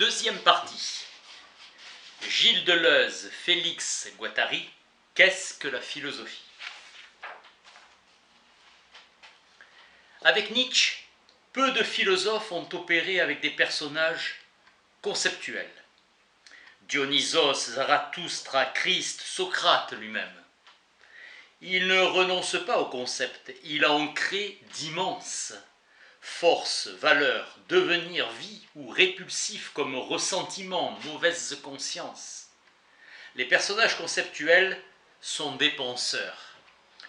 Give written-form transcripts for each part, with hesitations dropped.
Deuxième partie. Gilles Deleuze, Félix Guattari, qu'est-ce que la philosophie? Avec Nietzsche, peu de philosophes ont opéré avec des personnages conceptuels. Dionysos, Zarathustra, Christ, Socrate lui-même. Il ne renonce pas au concept, il a ancré d'immenses force, valeur, devenir, vie ou répulsif comme ressentiment, mauvaise conscience. Les personnages conceptuels sont des penseurs.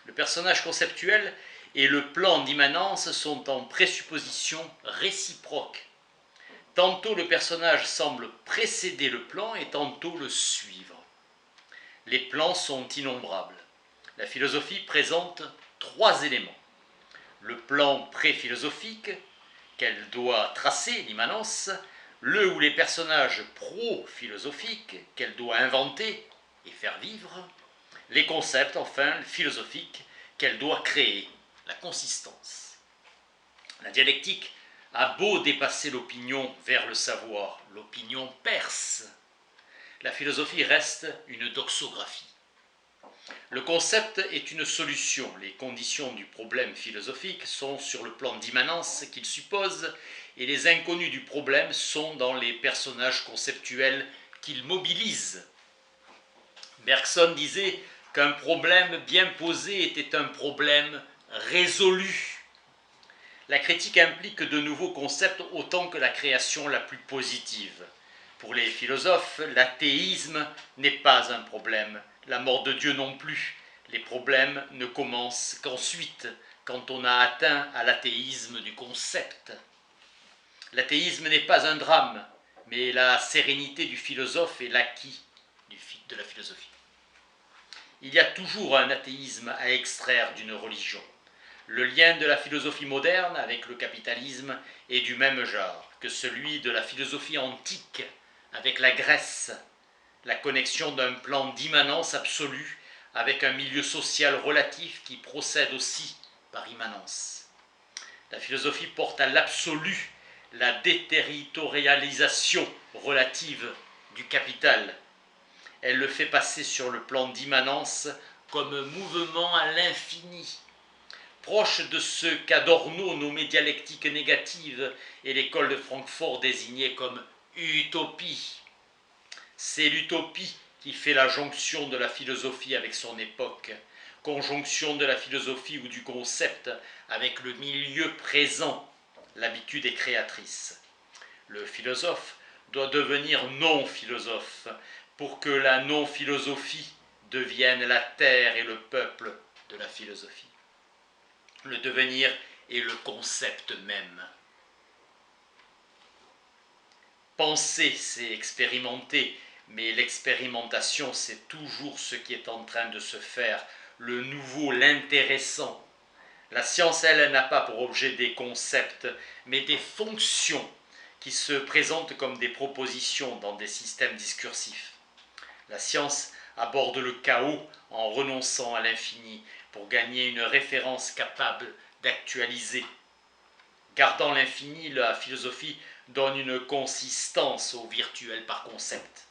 Le personnage conceptuel et le plan d'immanence sont en présupposition réciproque. Tantôt le personnage semble précéder le plan et tantôt le suivre. Les plans sont innombrables. La philosophie présente trois éléments. Le plan pré-philosophique qu'elle doit tracer, l'immanence, le ou les personnages pro-philosophiques qu'elle doit inventer et faire vivre, les concepts, enfin, philosophiques qu'elle doit créer, la consistance. La dialectique a beau dépasser l'opinion vers le savoir, l'opinion perce. La philosophie reste une doxographie. Le concept est une solution. Les conditions du problème philosophique sont sur le plan d'immanence qu'il suppose et les inconnus du problème sont dans les personnages conceptuels qu'il mobilise. Bergson disait qu'un problème bien posé était un problème résolu. La critique implique de nouveaux concepts autant que la création la plus positive. Pour les philosophes, l'athéisme n'est pas un problème, la mort de Dieu non plus. Les problèmes ne commencent qu'ensuite, quand on a atteint à l'athéisme du concept. L'athéisme n'est pas un drame, mais la sérénité du philosophe est l'acquis de la philosophie. Il y a toujours un athéisme à extraire d'une religion. Le lien de la philosophie moderne avec le capitalisme est du même genre que celui de la philosophie antique avec la Grèce, la connexion d'un plan d'immanence absolue avec un milieu social relatif qui procède aussi par immanence. La philosophie porte à l'absolu la déterritorialisation relative du capital. Elle le fait passer sur le plan d'immanence comme mouvement à l'infini, proche de ce qu'Adorno nommait dialectique négative et l'école de Francfort désignait comme utopie. C'est l'utopie qui fait la jonction de la philosophie avec son époque, conjonction de la philosophie ou du concept avec le milieu présent. L'habitude est créatrice. Le philosophe doit devenir non-philosophe pour que la non-philosophie devienne la terre et le peuple de la philosophie. Le devenir est le concept même. Penser, c'est expérimenter, mais l'expérimentation, c'est toujours ce qui est en train de se faire, le nouveau, l'intéressant. La science, elle, n'a pas pour objet des concepts, mais des fonctions qui se présentent comme des propositions dans des systèmes discursifs. La science aborde le chaos en renonçant à l'infini pour gagner une référence capable d'actualiser. Gardant l'infini, la philosophie donne une consistance au virtuel par concept.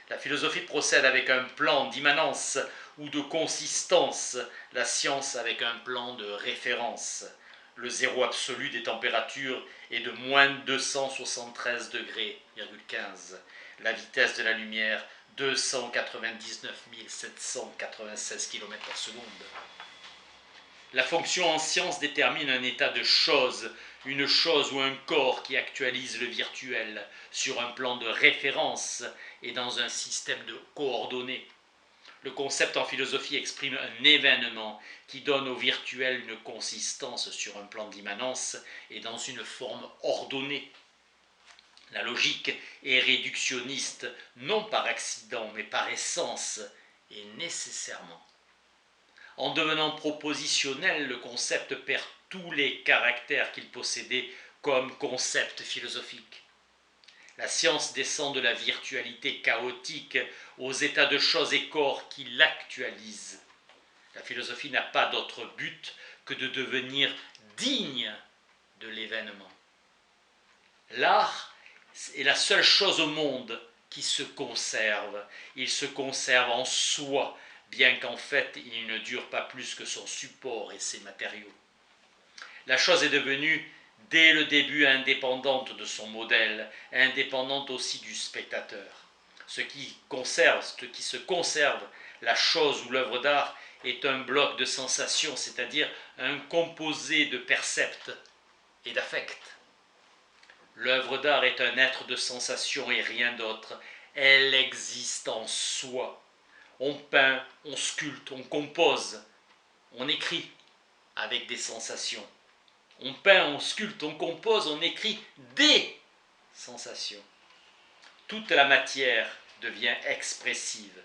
La philosophie procède avec un plan d'immanence ou de consistance, la science avec un plan de référence. Le zéro absolu des températures est de moins 273 degrés, 15. La vitesse de la lumière, 299 796 km par seconde. La fonction en science détermine un état de chose, une chose ou un corps qui actualise le virtuel sur un plan de référence et dans un système de coordonnées. Le concept en philosophie exprime un événement qui donne au virtuel une consistance sur un plan d'immanence et dans une forme ordonnée. La logique est réductionniste, non par accident, mais par essence et nécessairement. En devenant propositionnel, le concept perd tous les caractères qu'il possédait comme concept philosophique. La science descend de la virtualité chaotique aux états de choses et corps qui l'actualisent. La philosophie n'a pas d'autre but que de devenir digne de l'événement. L'art est la seule chose au monde qui se conserve. Il se conserve en soi, bien qu'en fait il ne dure pas plus que son support et ses matériaux. La chose est devenue dès le début indépendante de son modèle, indépendante aussi du spectateur. Ce qui se conserve, la chose ou l'œuvre d'art, est un bloc de sensations, c'est-à-dire un composé de percepts et d'affects. L'œuvre d'art est un être de sensations et rien d'autre. Elle existe en soi. On peint, on sculpte, on compose, on écrit avec des sensations. On peint, on sculpte, on compose, on écrit des sensations. Toute la matière devient expressive.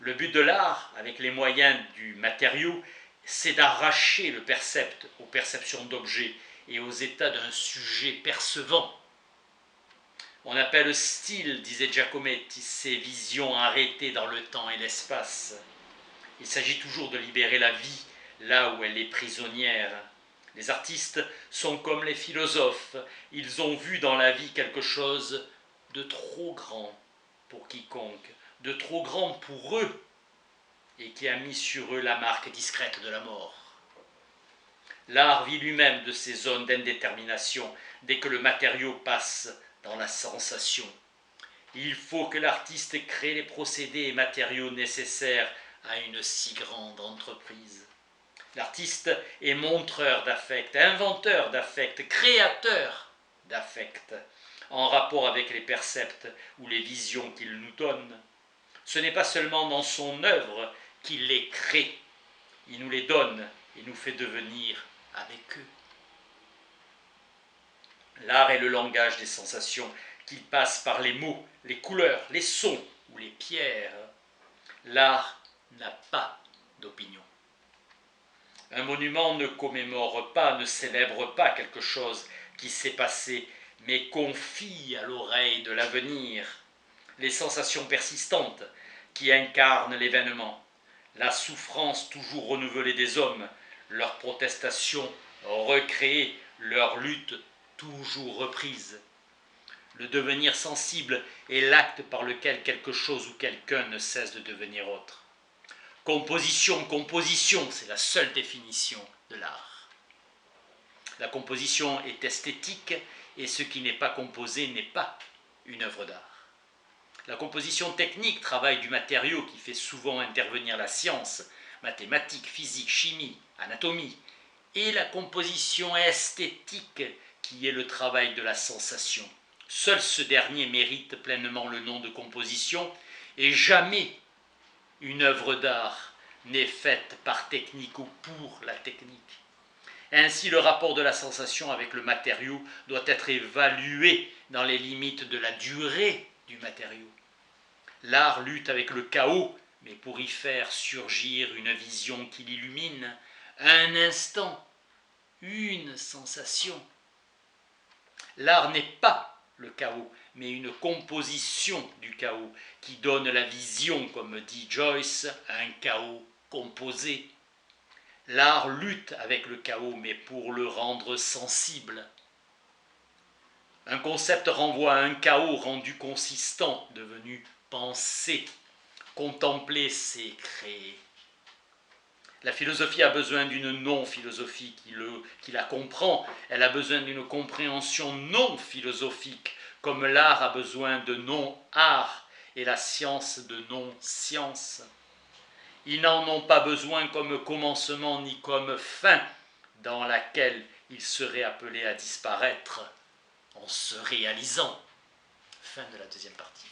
Le but de l'art, avec les moyens du matériau, c'est d'arracher le percept aux perceptions d'objets et aux états d'un sujet percevant. On appelle style, disait Giacometti, ces visions arrêtées dans le temps et l'espace. Il s'agit toujours de libérer la vie là où elle est prisonnière. Les artistes sont comme les philosophes, ils ont vu dans la vie quelque chose de trop grand pour quiconque, de trop grand pour eux, et qui a mis sur eux la marque discrète de la mort. L'art vit lui-même de ces zones d'indétermination dès que le matériau passe dans la sensation. Il faut que l'artiste crée les procédés et matériaux nécessaires à une si grande entreprise. L'artiste est montreur d'affect, inventeur d'affect, créateur d'affect, en rapport avec les percepts ou les visions qu'il nous donne. Ce n'est pas seulement dans son œuvre qu'il les crée, il nous les donne et nous fait devenir avec eux. L'art est le langage des sensations, qu'il passe par les mots, les couleurs, les sons ou les pierres. L'art n'a pas d'opinion. Un monument ne commémore pas, ne célèbre pas quelque chose qui s'est passé, mais confie à l'oreille de l'avenir les sensations persistantes qui incarnent l'événement, la souffrance toujours renouvelée des hommes, leur protestation recréée, leur lutte toujours reprise. Le devenir sensible est l'acte par lequel quelque chose ou quelqu'un ne cesse de devenir autre. Composition, composition, c'est la seule définition de l'art. La composition est esthétique et ce qui n'est pas composé n'est pas une œuvre d'art. La composition technique travaille du matériau qui fait souvent intervenir la science, mathématiques, physique, chimie, anatomie, et la composition esthétique qui est le travail de la sensation. Seul ce dernier mérite pleinement le nom de composition et jamais une œuvre d'art n'est faite par technique ou pour la technique. Ainsi, le rapport de la sensation avec le matériau doit être évalué dans les limites de la durée du matériau. L'art lutte avec le chaos, mais pour y faire surgir une vision qui l'illumine, un instant, une sensation. L'art n'est pas le chaos, mais une composition du chaos qui donne la vision, comme dit Joyce, un chaos composé. L'art lutte avec le chaos, mais pour le rendre sensible. Un concept renvoie à un chaos rendu consistant, devenu pensée. Contempler, c'est créer. La philosophie a besoin d'une non-philosophie qui la comprend. Elle a besoin d'une compréhension non-philosophique, comme l'art a besoin de non-art et la science de non-science. Ils n'en ont pas besoin comme commencement ni comme fin dans laquelle ils seraient appelés à disparaître en se réalisant. Fin de la deuxième partie.